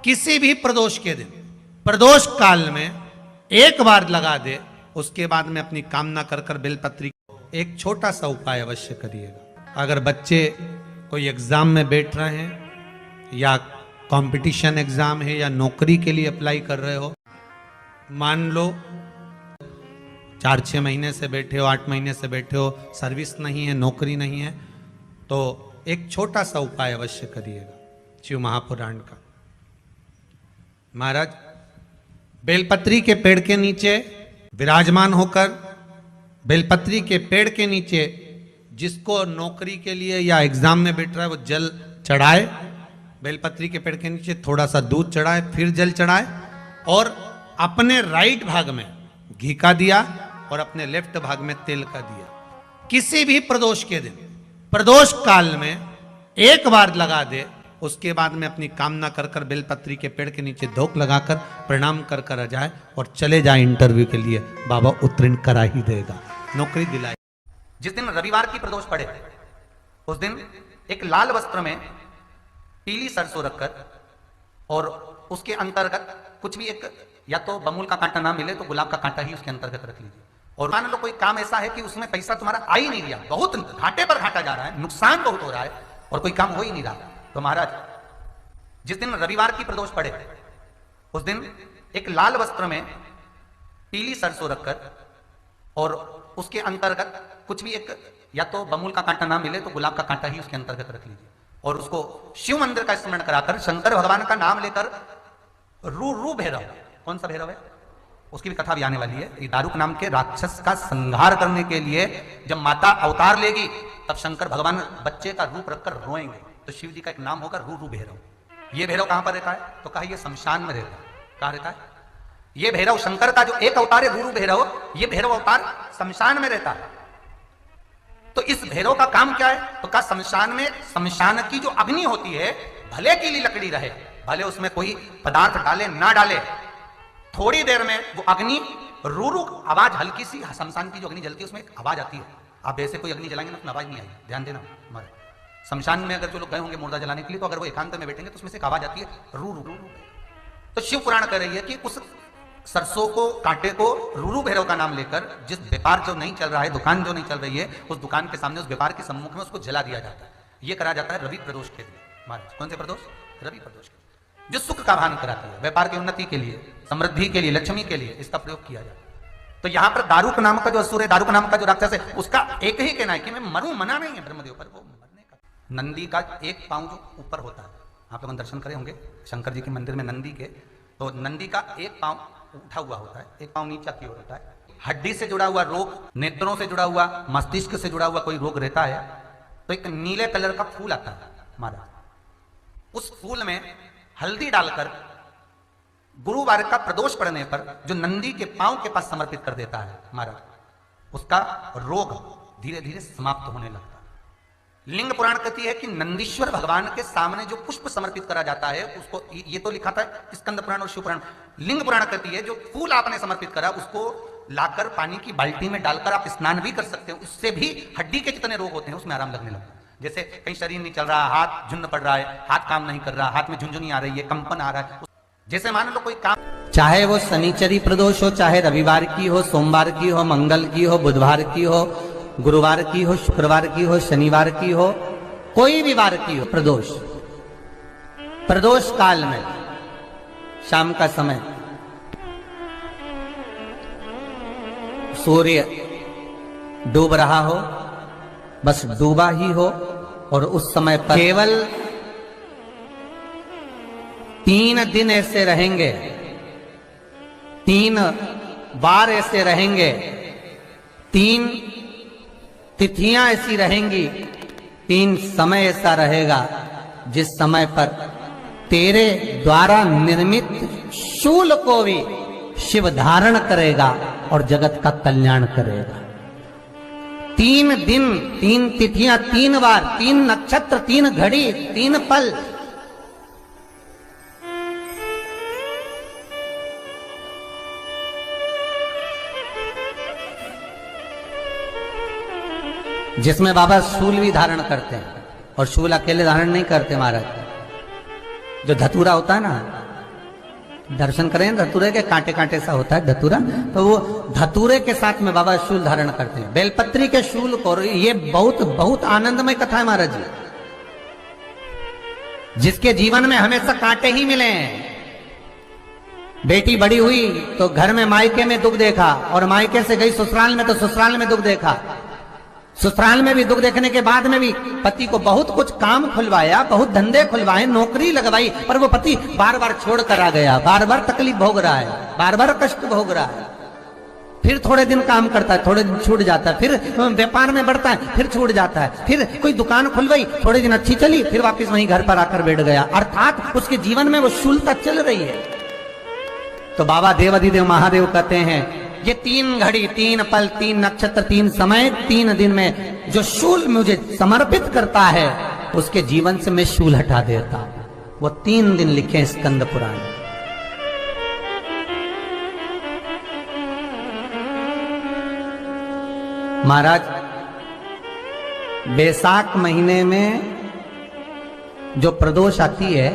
किसी भी प्रदोष के दिन, प्रदोष काल में एक बार लगा दे, उसके बाद में अपनी कामना कर कर बेलपत्री एक छोटा सा उपाय अवश्य करिएगा। अगर बच्चे कोई एग्जाम में बैठ रहे हैं या कंपटीशन एग्जाम है या नौकरी के लिए अप्लाई कर रहे हो, मान लो 4-6 महीने से बैठे हो, 8 महीने से बैठे हो, सर्विस नहीं है, नौकरी नहीं है, तो एक छोटा सा उपाय अवश्य करिएगा शिव महापुराण का। महाराज बेलपत्री के पेड़ के नीचे विराजमान होकर, बेलपत्री के पेड़ के नीचे जिसको नौकरी के लिए या एग्जाम में बैठ रहा है वो जल चढ़ाए, बेलपत्री के पेड़ के नीचे थोड़ा सा दूध चढ़ाए, फिर जल चढ़ाए और अपने राइट भाग में घी का दिया और अपने लेफ्ट भाग में तेल का दिया। किसी भी प्रदोष के दिन, प्रदोष काल में एक बार लगा दे, उसके बाद में अपनी कामना कर कर बेलपत्री के पेड़ के नीचे धोख लगाकर प्रणाम कर कर आ जाए और चले जाए इंटरव्यू के लिए, बाबा उत्तीर्ण करा ही देगा, नौकरी दिलाए। जिस दिन रविवार की प्रदोष पड़े उस दिन एक लाल वस्त्र में पीली सरसों रखकर और उसके अंतर्गत कुछ भी एक, या तो बमूल का कांटा ना मिले तो गुलाब का कांटा ही उसके अंतर्गत रख लीजिए। और मान लो कोई काम ऐसा है कि उसमें पैसा तुम्हारा आ ही नहीं रहा, बहुत घाटे पर घाटा जा रहा है, नुकसान बहुत हो रहा है और कोई काम हो ही नहीं रहा, तो महाराज जिस दिन रविवार की प्रदोष पड़े उस दिन एक लाल वस्त्र में पीली सरसों रखकर और उसके अंतर्गत कुछ भी एक, या तो बमूल का कांटा ना मिले तो गुलाब का कांटा ही उसके अंतर्गत रख लीजिए और उसको शिव मंदिर का स्मरण कराकर शंकर भगवान का नाम लेकर रू भैरव, कौन सा भैरव है उसकी भी कथा भी आने वाली है। ये दारुक नाम के राक्षस का संहार करने के लिए जब माता अवतार लेगी तब शंकर भगवान बच्चे का रूप रखकर रोएंगे, तो शिव जी का एक नाम होगा रू भैरव। ये भैरव कहां पर रहता है, तो कहा ये शमशान में रहता है। कहां रहता है ये भैरव? शंकर का जो एक अवतार है रू भैरव, ये भैरव अवतार शमशान में रहता है। तो इस भैरव का काम क्या है, तो कहा शमशान में, शमशान की जो अग्नि होती है भले की ली लकड़ी रहे, भले उसमें कोई पदार्थ डाले ना डाले, थोड़ी देर में वो अग्नि रू आवाज, हल्की सी शमशान की जो अग्नि जलती है उसमें एक आवाज आती है। आप ऐसे कोई अग्नि जलाएंगे ना उसमें आवाज नहीं आई, ध्यान देना। हमारे शमशान में अगर जो लोग गए होंगे मुर्दा जलाने के लिए, तो अगर वो एकांत में बैठेंगे तो उसमें से एक आवाज आती है रू रू। तो शिव पुराण कह रही है कि उस सरसों को, कांटे को रू भैरव का नाम लेकर जिस व्यापार जो नहीं चल रहा है, दुकान जो नहीं चल रही है, उस दुकान के सामने, उस व्यापार के सम्मुख में उसको जला दिया जाता है। ये करा जाता है रवि प्रदोष के दिन। महाराज कौन से प्रदोष? रवि प्रदोष के, जो सुख का भान कराती है, व्यापार की उन्नति के लिए, समृद्धि के लिए, लक्ष्मी के लिए इसका प्रयोग किया जाता है। तो यहां पर दारुक नाम का जो असुर है, दारुक नाम का जो राक्षस है, उसका एक ही कहना है कि मैं मरूं, मना नहीं है ब्रह्मदेव पर, वो मरने का। नंदी का एक पांव जो ऊपर होता है, आप लोग दर्शन करे होंगे शंकर जी के मंदिर में नंदी के, तो नंदी का एक पांव उठा हुआ होता है, एक पांव नीचा की ओर होता है। हड्डी से जुड़ा हुआ रोग, नेत्रों से जुड़ा हुआ, मस्तिष्क से जुड़ा हुआ कोई रोग रहता है तो एक नीले कलर का फूल आता है महाराज, उस फूल में हल्दी डालकर गुरुवार का प्रदोष पड़ने पर जो नंदी के पांव के पास समर्पित कर देता है महाराज, उसका रोग धीरे धीरे समाप्त होने लगता है। लिंग पुराण कहती है कि नंदीश्वर भगवान के सामने जो पुष्प समर्पित करा जाता है उसको, ये तो लिखा था स्कंद पुराण और शिव पुराण, लिंग पुराण कहती है जो फूल आपने समर्पित करा उसको लाकर पानी की बाल्टी में डालकर आप स्नान भी कर सकते हो, उससे भी हड्डी के जितने रोग होते हैं उसमें आराम लगने लगता है। जैसे कहीं शरीर नहीं चल रहा, हाथ झुन्न पड़ रहा है, हाथ काम नहीं कर रहा, हाथ में झुंझुनी आ रही है, कंपन आ रहा है, जैसे मान लो कोई काम, चाहे वो शनिचरी प्रदोष हो, चाहे रविवार की हो, सोमवार की हो, मंगल की हो, बुधवार की हो, गुरुवार की हो, शुक्रवार की हो, शनिवार की हो, कोई भी वार की हो, प्रदोष, प्रदोष काल में शाम का समय सूर्य डूब रहा हो, बस डूबा ही हो, और उस समय पर केवल 3 दिन ऐसे रहेंगे, 3 बार ऐसे रहेंगे, 3 तिथियां ऐसी रहेंगी, 3 समय ऐसा रहेगा जिस समय पर तेरे द्वारा निर्मित शूल को भी शिव धारण करेगा और जगत का कल्याण करेगा। 3 दिन, 3 तिथियां, 3 बार, 3 नक्षत्र, 3 घड़ी, 3 पल, जिसमें बाबा शूल भी धारण करते हैं, और शूल अकेले धारण नहीं करते महाराज, जो धतूरा होता है ना, दर्शन करें धतूरे के, कांटे कांटे सा होता है धतूरा, तो वो धतूरे के साथ में बाबा शूल धारण करते हैं, बेलपत्री के शूल को। ये बहुत बहुत आनंदमय कथा है महाराज जी, जिसके जीवन में हमेशा कांटे ही मिले हैं। बेटी बड़ी हुई तो घर में मायके में दुख देखा, और मायके से गई ससुराल में तो ससुराल में दुख देखा। ससुराल में भी दुख देखने के बाद में भी पति को बहुत कुछ काम खुलवाया, बहुत धंधे खुलवाए, नौकरी लगवाई, पर वो पति बार बार छोड़ कर आ गया, बार बार तकलीफ भोग रहा है, बार बार कष्ट भोग रहा है। फिर थोड़े दिन काम करता है, थोड़े दिन छूट जाता है, फिर व्यापार में बढ़ता है, फिर छूट जाता है, फिर कोई दुकान खुलवाई, थोड़े दिन अच्छी चली, फिर वापस वहीं घर पर आकर बैठ गया। अर्थात उसके जीवन में वो शूलता चल रही है। तो बाबा देवाधिदेव महादेव कहते हैं, ये 3 घड़ी, 3 पल, 3 नक्षत्र, 3 समय, 3 दिन में जो शूल मुझे समर्पित करता है, उसके जीवन से मैं शूल हटा देता हूं। वो 3 दिन लिखे स्कंद पुराण। महाराज, बैसाख महीने में जो प्रदोष आती है,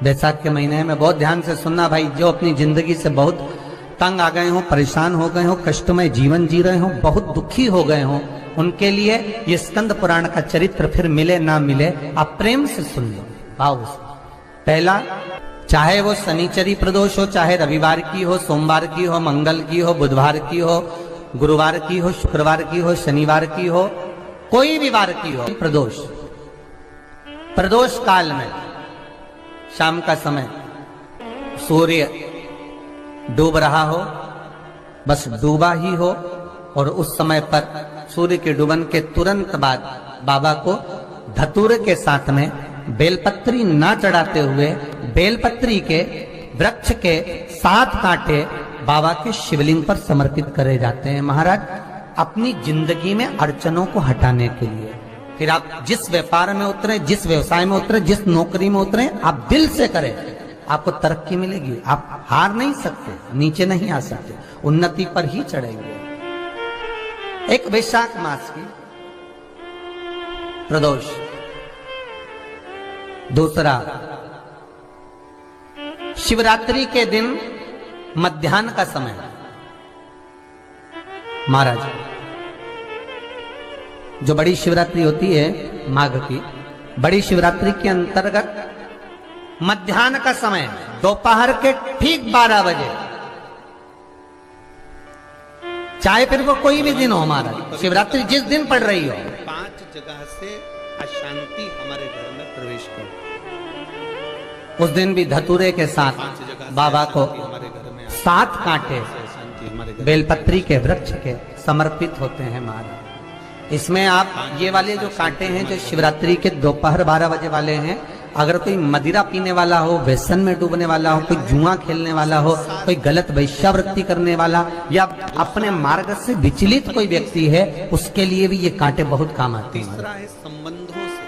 बैसाख के महीने में बहुत ध्यान से सुनना भाई, जो अपनी जिंदगी से बहुत तंग आ गए हो, परेशान हो गए हो, कष्टमय जीवन जी रहे हो, बहुत दुखी हो गए हो, उनके लिए ये स्कंद पुराण का चरित्र फिर मिले ना मिले, आप प्रेम से सुन लो भाव से। पहला, चाहे वो शनिचरी प्रदोष हो, चाहे रविवार की हो, सोमवार की हो, मंगल की हो, बुधवार की हो, गुरुवार की हो, शुक्रवार की हो, शनिवार की हो, कोई भी वार की हो, प्रदोष, प्रदोष काल में शाम का समय सूर्य डूब रहा हो, बस डूबा ही हो, और उस समय पर सूर्य के डूबन के तुरंत बाद बाबा को धतूरे के साथ में बेलपत्री ना चढ़ाते हुए बेलपत्री के वृक्ष के 7 कांटे बाबा के शिवलिंग पर समर्पित करे जाते हैं महाराज, अपनी जिंदगी में अड़चनों को हटाने के लिए। फिर आप जिस व्यापार में उतरे, जिस व्यवसाय में उतरे, जिस नौकरी में उतरे, आप दिल से करें, आपको तरक्की मिलेगी। आप हार नहीं सकते, नीचे नहीं आ सकते, उन्नति पर ही चढ़ेंगे। एक वैशाख मास की प्रदोष, दूसरा शिवरात्रि के दिन मध्याह्न का समय। महाराज, जो बड़ी शिवरात्रि होती है माघ की, बड़ी शिवरात्रि के अंतर्गत मध्याह्न का समय, दोपहर के ठीक 12 बजे, चाहे फिर वो कोई भी दिन हो महाराज, शिवरात्रि जिस दिन पड़ रही हो, 5 जगह से अशांति हमारे घर में प्रवेश कर, उस दिन भी धतूरे के साथ बाबा को हमारे घर में 7 कांटे अशांति हमारे घर बेलपत्री के वृक्ष के समर्पित होते हैं महाराज। इसमें आप ये वाले जो कांटे हैं, जो शिवरात्रि के दोपहर 12 बजे वाले हैं, अगर कोई मदिरा पीने वाला हो, व्यसन में डूबने वाला हो, कोई जुआ खेलने वाला हो, कोई गलत वैश्यावृत्ति करने वाला, या अपने मार्ग से विचलित कोई व्यक्ति है, उसके लिए भी ये कांटे बहुत काम आते हैं। तीसरा है संबंधों से,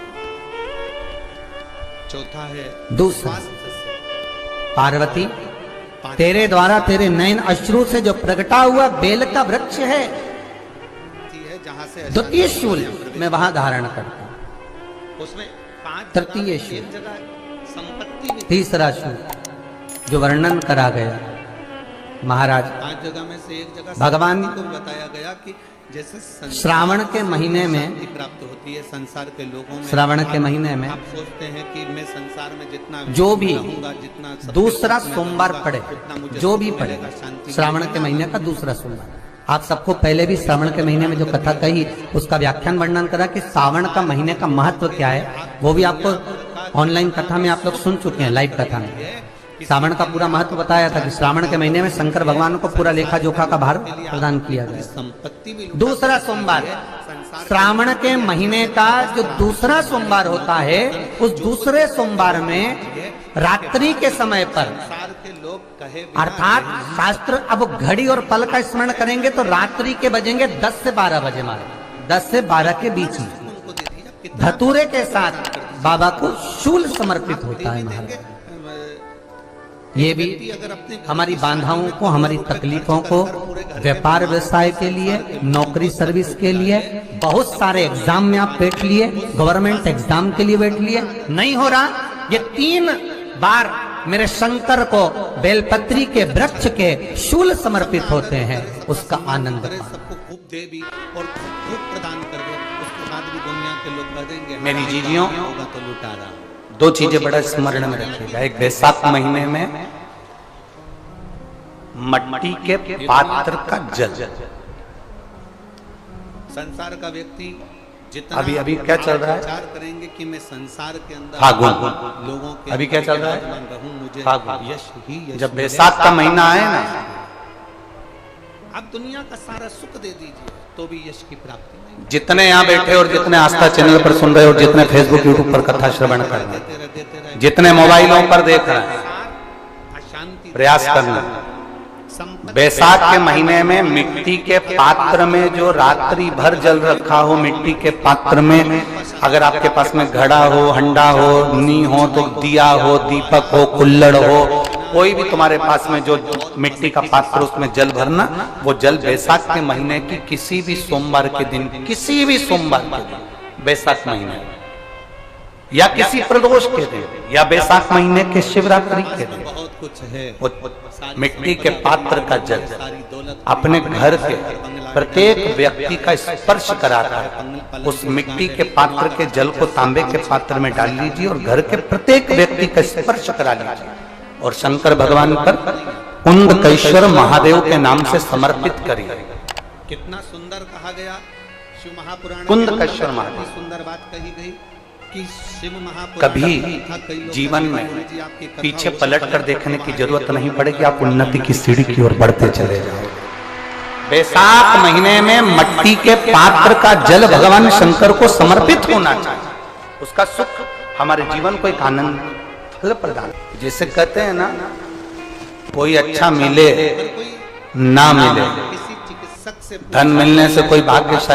चौथा है दूसरा, स्वास्थ्य से, पार्वती तेरे द्वारा तेरे नयन अश्रु से जो प्रगटा हुआ बेल का वृक्ष है, जहां से द्वितीय शूल मैं वहां धारण करता हूं, उसमें 5 तृतीय शूल, एक जगह संपत्ति भी, तीसरा शूल जो वर्णन करा गया महाराज, 5 जगह में से एक जगह भगवान को बताया गया कि जैसे संसार श्रावण के महीने में, शांति प्राप्त होती है संसार के लोगों में, श्रावण के महीने में आप सोचते हैं कि मैं संसार में जितना जो भी रहूंगा, जितना सबके दूसरा साथ में सोमवार रहूंगा, पड़े, उतना मुझे जो सुख भी मिलेगा, पड़े, शांति श्रावण मिलेगी। के महीने का दूसरा सोमवार। आप सबको पहले भी श्रावण के महीने में जो कथा कही, उसका व्याख्यान वर्णन करा कि श्रावण का महीने का महत्व क्या है, वो भी आपको ऑनलाइन कथा में आप लोग सुन चुके हैं, लाइव कथा में श्रावण का पूरा महत्व बताया था कि श्रावण के महीने में शंकर भगवान को पूरा लेखा जोखा का भार प्रदान किया गया। संपत्ति भी दूसरा सोमवार, श्रावण के महीने का जो दूसरा सोमवार होता है, उस दूसरे सोमवार में रात्रि के समय पर, संसार के लोग कहे अर्थात शास्त्र अब घड़ी और पल का स्मरण करेंगे तो रात्रि के बजेंगे 10 से 12 बजे मारे, 10 से 12 के बीच में उनको दे दिया, धतूरे के साथ बाबा को शूल समर्पित होता है महाराज। ये भी हमारी बाधाओं को, हमारी तकलीफों को, व्यापार व्यवसाय के लिए, नौकरी सर्विस के लिए, बहुत सारे एग्जाम में आप बैठ लिए, गवर्नमेंट एग्जाम के लिए बैठ लिए, नहीं हो रहा, ये 3 बार मेरे शंकर को बेलपत्री के वृक्ष के शूल समर्पित होते हैं, उसका आनंद करे, पाना। सबको खूब दे भी और खूब प्रदान कर दे, उसके बाद भी दुनिया के लोग कह देंगे मेरी जीजियों, होगा तो लुटा रहा। दो चीजें बड़ा स्मरण में रखिएगा। एक बैसाख महीने में मट्टी के पात्र का जल, संसार का व्यक्ति जितना अभी क्या चल रहा है? विचार करेंगे कि मैं संसार के अंदर फागुन। लोगों के अभी क्या चल रहा है? रहूं, मुझे फागुन। यश ही यश जब मिले। बैसाख का महीना आए ना, आप दुनिया का सारा सुख दे दीजिए तो भी यश की प्राप्ति नहीं। जितने यहाँ बैठे और जितने आस्था चैनल पर सुन रहे और जितने फेसबुक यूट्यूब पर कथा श्रवण कर रहे, देते रहे जितने मोबाइलों पर देख रहे हैं, अशांति प्रयास करना। संपत्ति बैसाख के महीने में मिट्टी के पात्र में जो रात्रि भर जल रखा हो, मिट्टी के पात्र में अगर आपके पास में घड़ा हो, हंडा हो, नी हो, तो दिया हो, दीपक हो, कुल्लड़ हो, कोई भी तुम्हारे पास में जो मिट्टी का पात्र, उसमें जल भरना। वो जल बैसाख के महीने की किसी भी सोमवार के दिन, किसी भी सोमवार के दिन, बैसाख महीने या किसी प्रदोष के दिन या बैसाख महीने के शिवरात्रि के दिन, बहुत कुछ है। वो मिट्टी के पात्र का जल अपने घर के प्रत्येक व्यक्ति का स्पर्श कराकर उस मिट्टी के पात्र के जल को तांबे के पात्र में डाल लीजिए और घर के प्रत्येक व्यक्ति का स्पर्श करा लीजिए और शंकर भगवान पर कुंदकेश्वर महादेव के नाम से समर्पित करिए। कितना सुंदर कहा गया शिव महापुराण में, कुंदकेश्वर महादेव। कितनी सुंदर बात कही गई कि शिव महापुराण कभी था, कई लोग जीवन कहते में हैं, जी आपकी कथा पीछे हो, पलट कर देखने की जरूरत नहीं पड़ेगी, आप उन्नति की सीढ़ी की ओर बढ़ते चले जाओगे। बैसाख महीने में मट्टी के पात्र का जल भगवान शंकर को समर्पित होना चाहिए, उसका सुख हमारे जीवन को एक आनंद फल प्रदान। जैसे कहते हैं ना, कोई अच्छा मिले अगर कोई ना मिले, किसी चिकित्सक से धन मिलने से कोई भाग्यशाली